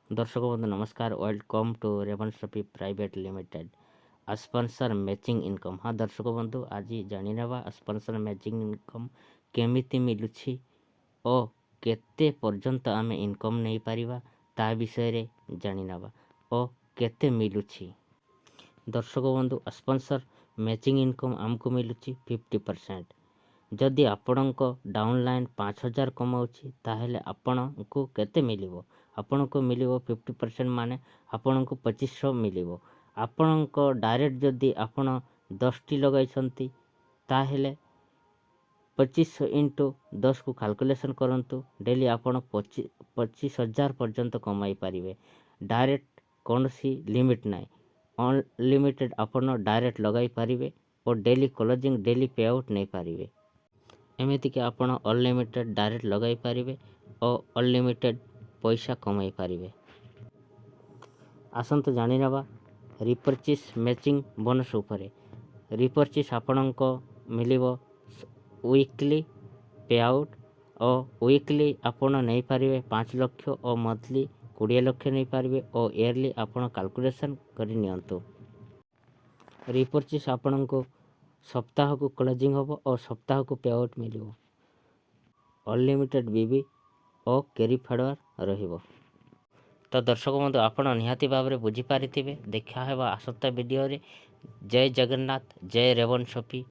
दर्शक बंधु नमस्कार, welcome to Revan shoppy private limited sponsor matching income. हाँ दर्शक बंधु, आज जानिनेबा स्पॉन्सर मैचिंग इनकम केमिति मिलुछि ओ केते पर्यंत आमे इनकम नहीं पारिबा ता विषय रे जानिनेबा ओ केते मिलुछि। दर्शक बंधु, स्पॉन्सर मैचिंग इनकम आमको मिलुछि 50%। जदि आपणक डाउनलाइन 5000 कमाउछि ताहेले आपणको केते मिलिबो? आपणको मिलिबो 50% माने आपणको 2500 मिलिबो। आपणको डायरेक्ट जदि आपण 10 टी लगाइछंती ताहेले 2500 इंटू 10 को कैलकुलेशन करंतु, डेली आपण 25,000 पर्यंत कमाई पारिबे। डायरेक्ट कौन सी लिमिट नाई, अनलिमिटेड आपण डायरेक्ट लगाई पारिबे और डेली क्लोजिंग डेली पे आउट नहीं पारिबे। एमिति कि आपण अनलिमिटेड डायरेक्ट लगाई पारिबे और अनलिमिटेड पैसा कमाई पारिबे। आसंतु जानि नबा रिपर्चेस मैचिंग बोनस उपरे। रिपर्चेस आपणको मिलिबो वीकली पे आउट और वीकली आपण नहीं पारिबे 5 लाख और मंथली 20 लाख नहीं पारिबे और ईयरली आपण कैलकुलेशन करि नियंतु। रिपर्चेस आपणको सप्ताह को क्लोजिंग होबो और सप्ताह को पे आउट मिलिबो। अनलिमिटेड बीबी और कैरी फॉरवर्ड रहिबो। तो दर्शक बंधु, आपण निहाती भाव में बुझी पारिथिबे। देखा हेबा आसंता वीडियो रे। जय जगन्नाथ, जय रेवन शॉपी।